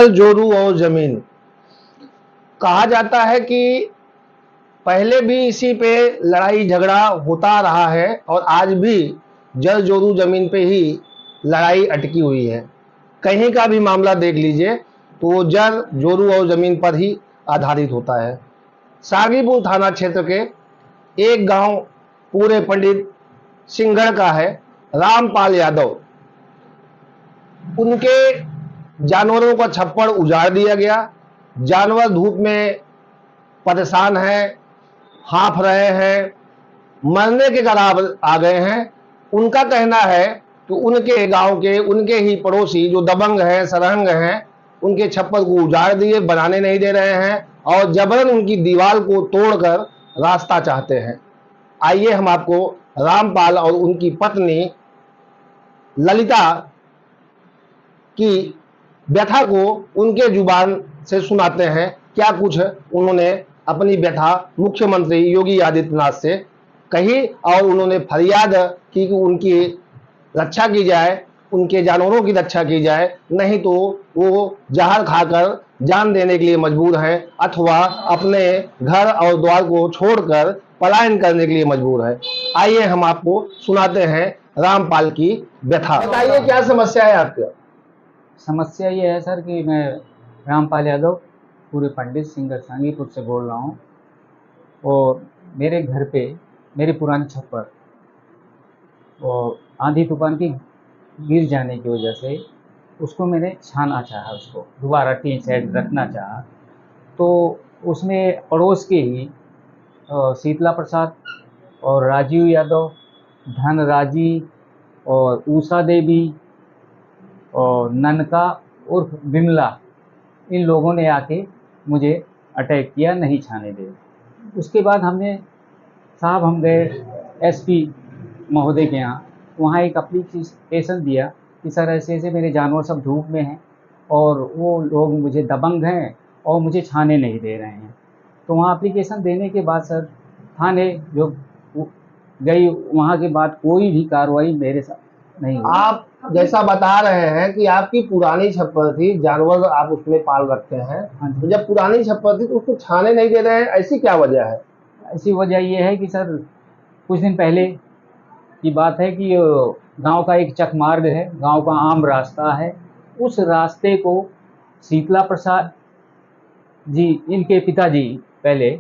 जल, जोरू और जमीन। कहा जाता है कि पहले भी इसी पे लड़ाई झगड़ा होता रहा है और आज भी जल, जोरू, जमीन पे ही लड़ाई अटकी हुई है। कहीं का भी मामला देख लीजिए तो वो जल, जोरू और जमीन पर ही आधारित होता है। सागीपुर थाना क्षेत्र के एक गांव पूरे पंडित सिंघड़ का है, रामपाल यादव। उनके जानवरों का छप्पड़ उजाड़ दिया गया। जानवर धूप में परेशान हैं, हाँफ रहे हैं, मरने के कगार आ गए हैं। उनका कहना है कि उनके गांव के, उनके ही पड़ोसी जो दबंग हैं, सरहंग हैं, उनके छप्पर को उजाड़ दिए, बनाने नहीं दे रहे हैं और जबरन उनकी दीवार को तोड़कर रास्ता चाहते हैं। आइए हम आपको रामपाल और उनकी पत्नी ललिता की व्यथा को उनके जुबान से सुनाते हैं। क्या कुछ उन्होंने अपनी व्यथा मुख्यमंत्री योगी आदित्यनाथ से कही और उन्होंने फरियाद की कि उनकी रक्षा की जाए, उनके जानवरों की रक्षा की जाए, नहीं तो वो जहर खाकर जान देने के लिए मजबूर हैं अथवा अपने घर और द्वार को छोड़कर पलायन करने के लिए मजबूर है। आइए हम आपको सुनाते हैं रामपाल की व्यथा। बताइए क्या समस्या है आपकी? समस्या ये है सर कि मैं रामपाल यादव पूरे पंडित सिंघड़ सांगीपुर से बोल रहा हूँ और मेरे घर पे मेरी पुरानी छप्पर और आंधी तूफान की गिर जाने की वजह से उसको मैंने छाना चाहा, उसको दोबारा टीन शेड रखना चाहा। तो उसमें पड़ोस के ही शीतला प्रसाद और राजीव यादव, धनराजी और उषा देवी और ननका उर्फ बिमला, इन लोगों ने आके मुझे अटैक किया, नहीं छाने दे। उसके बाद हम गए एसपी महोदय के यहाँ, वहाँ एक एप्लीकेशन दिया कि सर ऐसे ऐसे मेरे जानवर सब धूप में हैं और वो लोग मुझे दबंग हैं और मुझे छाने नहीं दे रहे हैं। तो वहाँ एप्लीकेशन देने के बाद सर थाने जो गई, वहाँ के बाद कोई भी कार्रवाई मेरे साथ नहीं हुई। आप जैसा बता रहे हैं कि आपकी पुरानी छप्पर थी, जानवर आप उसमें पाल रखते हैं, तो जब पुरानी छप्पर थी तो उसको छाने नहीं दे रहे हैं, ऐसी क्या वजह है? ऐसी वजह ये है कि सर कुछ दिन पहले की बात है कि गांव का एक चक मार्ग है, गांव का आम रास्ता है, उस रास्ते को शीतला प्रसाद जी, इनके पिताजी पहले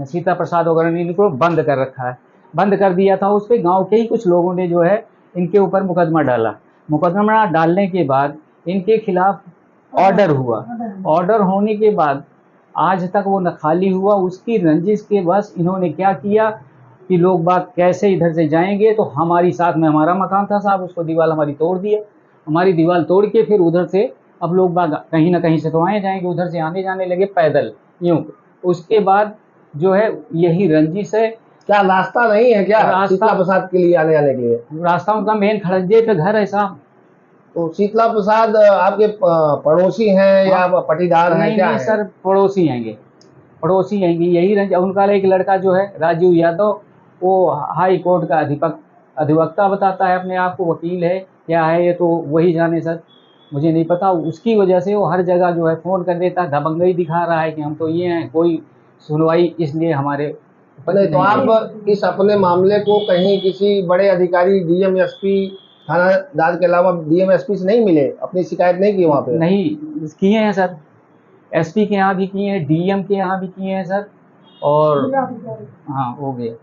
शीतला प्रसाद वगैरह ने इनको बंद कर रखा है, बंद कर दिया था। उस पर गाँव के ही कुछ लोगों ने जो है इनके ऊपर मुकदमा डाला। मुकदमा डालने के बाद इनके खिलाफ ऑर्डर हुआ। ऑर्डर होने के बाद आज तक वो न खाली हुआ। उसकी रंजिश के बस इन्होंने क्या किया कि लोग बाग कैसे इधर से जाएंगे, तो हमारी साथ में हमारा मकान था साहब, उसको दीवार हमारी तोड़ दिया। हमारी दीवार तोड़ के फिर उधर से अब लोग बाग कहीं ना कहीं से तो आए जाएंगे, उधर से आने जाने लगे पैदल यूँ। उसके बाद जो है यही रंजिश है। क्या रास्ता नहीं है क्या शीतला प्रसाद के लिए आने जाने के लिए? रास्ता उनका मेन खड़ंजे पे घर है साहब। तो शीतला प्रसाद आपके पड़ोसी हैं या पटीदार हैं? क्या नहीं है? सर, पड़ोसी हैंगे, पड़ोसी हैंगे। यही उनका एक लड़का जो है राजीव यादव, वो हाई कोर्ट का अधिवक्ता बताता है अपने आप को, वकील है क्या है ये तो वही जाने सर, मुझे नहीं पता। उसकी वजह से वो हर जगह जो है फ़ोन कर देता है, दबंगई दिखा रहा है कि हम तो ये हैं, कोई सुनवाई इसलिए हमारे नहीं। तो आप इस अपने मामले को कहीं किसी बड़े अधिकारी, डीएम, एसपी, थानादार के अलावा डीएम, एसपी से नहीं मिले, अपनी शिकायत नहीं की वहाँ पे? नहीं किए हैं सर, एसपी के यहाँ भी किए हैं, डीएम के यहाँ भी किए हैं सर, और हाँ हो गया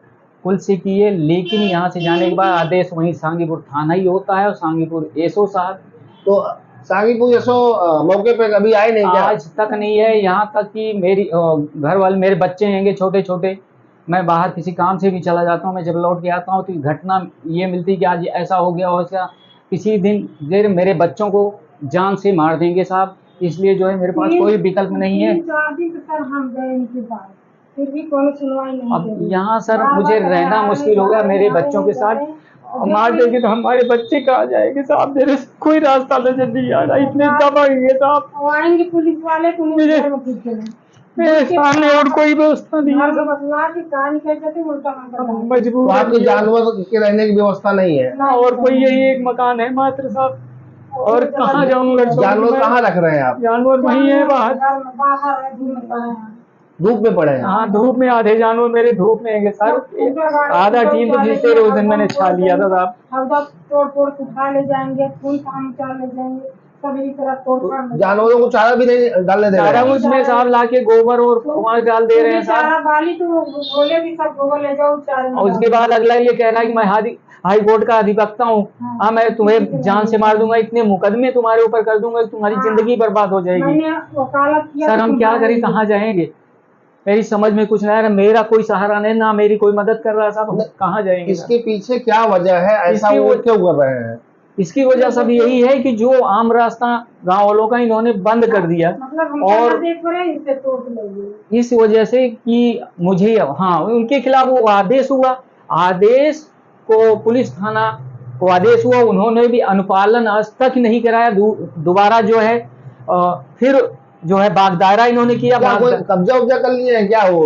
कुल से किए। लेकिन यहाँ से जाने के बाद आदेश वहीं सांगीपुर थाना ही होता है और सांगीपुर एसओ साहब। तो सांगीपुर एसओ मौके पे कभी आए नहीं क्या? आज तक नहीं है। यहाँ तक कि मेरी घर वाले, मेरे बच्चे हैंगे छोटे छोटे, मैं बाहर किसी काम से भी चला जाता हूँ, मैं जब लौट के आता हूँ तो घटना ये मिलती कि आज ऐसा हो गया और ऐसा, किसी दिन देर मेरे बच्चों को जान से मार देंगे साहब। इसलिए जो है मेरे पास कोई विकल्प नहीं है। फिर भी कोई सुनवाई नहीं। अब यहाँ सर मुझे रहना मुश्किल हो गया मेरे बच्चों के साथ। मार देंगे तो हमारे बच्चे कहाँ जाएंगे साहब, मेरे कोई रास्ता नजर नहीं आ रहा, इतने दबाएंगे साहब। आएंगे पुलिस वाले मेरे सामने और कोई व्यवस्था नहीं है। मजबूर, आपके जानवर के रहने की व्यवस्था नहीं है और कोई यही एक मकान है मात्र साहब। और कहाँ जाऊंगा? जानवर कहाँ रख रहे हैं आप? जानवर वही है बाहर। बाहर है, धूप में पड़े हैं। धूप में पड़े हैं? हाँ, धूप में आधे जानवर मेरे धूप में है सर। आधा टीम तो पीछे उस दिन मैंने छा लिया था साहब। हरदा तोड़ तोड़ के उठा ले जाएंगे, खून काम चाल ले जाएंगे, सभी तरह तोड़ फाड़ ले जानवरों को चारा भी नहीं डालने दे रहे सारा हैं? उसमें साहब लाके गोबर और कुआं डाल दे रहे हैं चारा साहब। वाली तो बोले भी सब गोबर ले जाओ चारे में और उसके बाद अगला ये कह रहा है कि मैं हाई कोर्ट का अधिवक्ता हूँ। हाँ, मैं तुम्हें जान से मार दूंगा, इतने मुकदमे तुम्हारे ऊपर कर दूंगा, तुम्हारी जिंदगी बर्बाद हो जाएगी। मैंने वकालत किया सर तो हम क्या तुम्हारे करें, लिए। कहाँ जाएंगे? मेरी समझ में कुछ नहीं आ रहा, मेरा कोई सहारा नहीं, ना मेरी कोई मदद कर रहा साहब, हम कहाँ जाएंगे? इसके पीछे क्या वजह है, ऐसा इसकी वो क्यों कर रहे हैं? इसकी वजह सब यही है कि जो आम रास्ता गांव वालों का इन्होंने बंद कर दिया, मतलब हम और देख रहे हैं इससे तोड़ लेंगे। इस वजह से कि मुझे, हाँ, उनके खिलाफ वो आदेश हुआ, आदेश को पुलिस थाना को आदेश हुआ, उन्होंने भी अनुपालन आज तक नहीं कराया। दोबारा जो है फिर जो है बागदायरा इन्होंने किया। क्या कोई कब्जा उब्जा कर लिए हैं क्या वो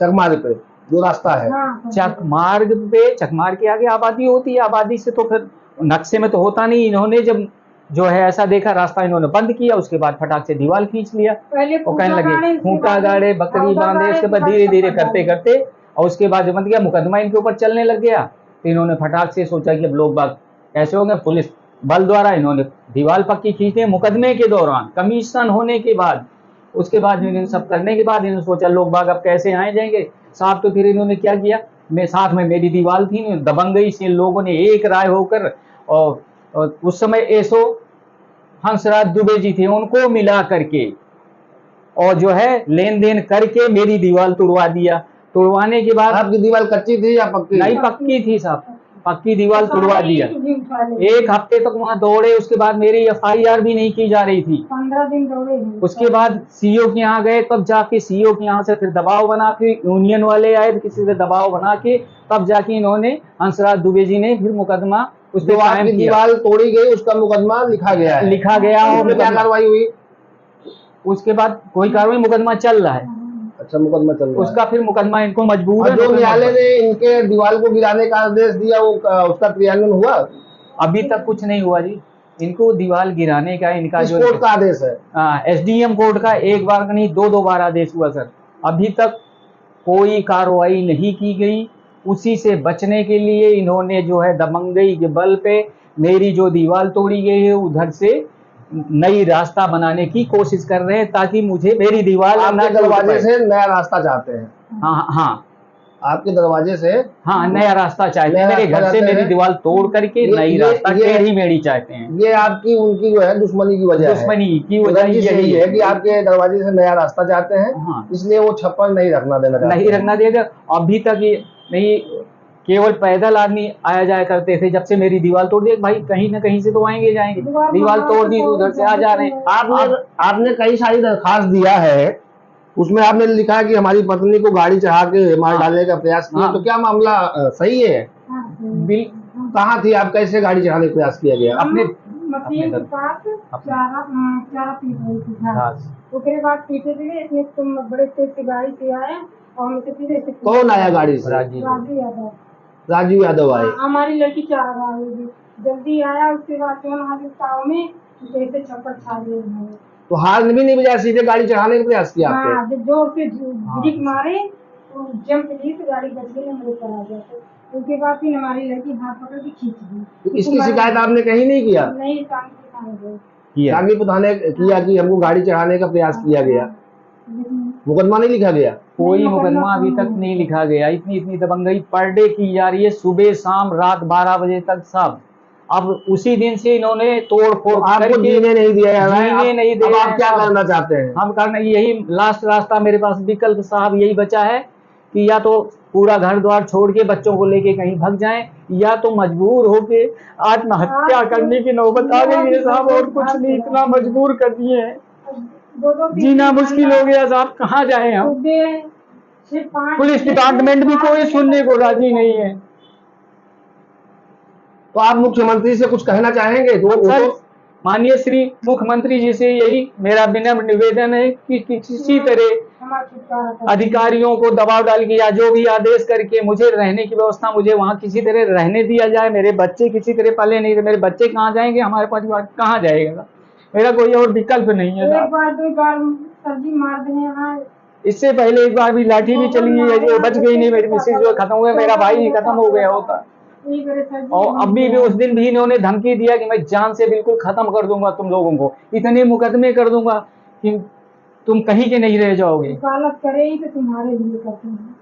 चकमार्ग पे जो रास्ता है? चकमार्ग के आगे आबादी होती है, आबादी से तो फिर नक्शे में तो होता नहीं। इन्होंने जब जो है ऐसा देखा रास्ता, इन्होंने बंद किया, उसके बाद फटाक से दीवार खींच लिया। और कहने लगे खूंटा गाड़े, बकरी बांधे, इसके बाद धीरे धीरे करते करते, और उसके बाद जो बंद गया, मुकदमा इनके ऊपर चलने लग गया। तो इन्होंने फटाक से सोचा कि अब लोग बाग ऐसे हो गए, पुलिस बल द्वारा इन्होंने दीवार पक्की खींचे मुकदमे के दौरान, कमीशन होने के बाद। उसके बाद इन्होंने सब करने के बाद इन्होंने सोचा लोग बाग अब कैसे आए जाएंगे साहब। तो फिर इन्होंने क्या किया, मैं साथ में मेरी दीवार थी, दबंगई से लोगों ने एक राय होकर, और उस समय एसो हंसराज दुबे जी थे, उनको मिला करके और जो है लेन देन करके मेरी दीवार तुड़वा दिया। तुड़वाने के बाद, आपकी दीवार कच्ची थी या पक्की? नहीं, पक्की थी साहब, पक्की दीवार तुड़वा दिया। एक हफ्ते तक वहां दौड़े, उसके बाद मेरी FIR भी नहीं की जा रही थी। 15 दिन दौड़े। उसके बाद CO के यहाँ गए, तब जाके CO के यहाँ से फिर दबाव बना के यूनियन वाले आए, किसी से दबाव बना के तब जाके इन्होंने हंसराज दुबे जी ने फिर मुकदमा उस पर कायम किया। दीवार तोड़ी गई उसका मुकदमा लिखा गया है? लिखा गया। और क्या कार्रवाई हुई? उसके बाद कोई कार्रवाई, मुकदमा चल रहा है। अच्छा, मुकदमा चल रहा है। उसका फिर मुकदमा इनको मजबूर है। जो न्यायालय ने इनके दीवार को गिराने का आदेश दिया, वो उसका क्रियान्वयन हुआ? अभी तक कुछ नहीं हुआ जी। इनको दीवार गिराने का इनका किस जो कोर्ट का आदेश है? SDM कोर्ट का एक बार नहीं, दो बार आदेश हुआ सर। अभी तक कोई कार्रवाई नहीं की गई। उसी से बचने के लिए इन्होंने जो है दबंगई के बल पे मेरी जो दीवार तोड़ी गई है उधर से नई रास्ता बनाने की कोशिश कर रहे हैं, ताकि मुझे मेरी दीवार आपके दरवाजे से नया रास्ता चाहते हैं? हाँ हाँ, आपके दरवाजे से हाँ, नया रास्ता चाहते हैं। मेरे घर से मेरी दीवार तोड़ करके नई रास्ता टेढ़ी मेढ़ी चाहते हैं। ये आपकी उनकी जो है दुश्मनी की वजह है? दुश्मनी की वजह यही है कि आपके दरवाजे से नया रास्ता चाहते हैं। हाँ, इसलिए वो छप्पर नहीं रखना देगा। अभी तक ये नहीं, केवल पैदल आदमी आया जाया करते थे। जब से मेरी दीवार तोड़ दी, भाई कहीं ना कहीं से तो आएंगे जाएंगे, दीवार तोड़ दी तो उधर से आ जा रहे हैं। आपने कई सारी दरखास्त दिया है, उसमें आपने लिखा है कि हमारी पत्नी को गाड़ी चढ़ा के मार डालने का प्रयास किया। तो क्या मामला सही है? कहाँ थी आप? कैसे गाड़ी चढ़ाने का प्रयास किया गया? अपने मशीन के पास चारा पीट रही थी। उसके बाद पीछे से इतने तुम बड़े तेज से गाड़ी से आए और मुझे पीछे से। कौन आया गाड़ी से? राजू यादव आए। हमारी लड़की चारा गाड़ी जल्दी आया। उसके बाद में जैसे छप्पर छा लिए। तो हाथ भी नहीं बजाया, सीधे गाड़ी चढ़ाने का प्रयास किया आपने? जोर से ब्रेक मारे तो जंप ली तो गाड़ी बच गई, मेरे ऊपर आ गया। उसके बाद फिर हमारी लड़की हाथ पकड़ के खींच दी। तो इसकी शिकायत आपने कहीं नहीं किया? नहीं, टांगी पुताने किया कि हमको गाड़ी चढ़ाने का प्रयास किया गया। मुकदमा नहीं लिखा गया? कोई मुकदमा अभी तक नहीं लिखा गया। इतनी दबंगई पर डे की जा रही है, सुबह शाम रात 12 बजे तक सब। अब उसी दिन से इन्होंने तोड़ फोड़ आपको जीने नहीं दिया जा रहा है। नहीं दे। अब आप क्या करना चाहते हैं? हम करना यही लास्ट रास्ता मेरे पास विकल्प साहब यही बचा है कि या तो पूरा घर द्वार छोड़ के बच्चों को लेके कहीं भाग जाएं, या तो मजबूर होके आत्महत्या करने की नौबत आ गई है साहब। और कुछ नहीं, इतना मजबूर कर दिए हैं, जीना मुश्किल हो गया साहब। कहाँ जाए हम? पुलिस डिपार्टमेंट भी कोई सुनने को राजी नहीं है। तो आप मुख्यमंत्री से कुछ कहना चाहेंगे? माननीय श्री मुख्यमंत्री जी से यही मेरा विनम्र निवेदन है कि किसी तरह हमारा छुटकारा कर। अधिकारियों को दबाव डाल के या जो भी आदेश करके मुझे रहने की व्यवस्था, मुझे वहां किसी तरह रहने दिया जाए। मेरे बच्चे किसी तरह पले नहीं, मेरे बच्चे कहाँ जाएंगे, हमारे परिवार कहाँ जाएगा, मेरा कोई और विकल्प नहीं है एक साहब। बार 2 बार सब्जी मार दें यहाँ। इससे पहले एक बार भी लाठी भी चली है, जो बच गई नहीं, मेरी मिसेज जो खत्म हो गया, मेरा भाई ही खत्म हो गया होता। और अभी भी उस दिन भी इन्होंने धमकी दिया कि मैं जान से बिल्कुल खत्म कर दूंगा तुम लोगों को, इतने मुकदमे कर दूंगा कि तुम कहीं के नहीं रह जाओगे। वकालत करे ही तो तुम्हारे लिए करते हैं।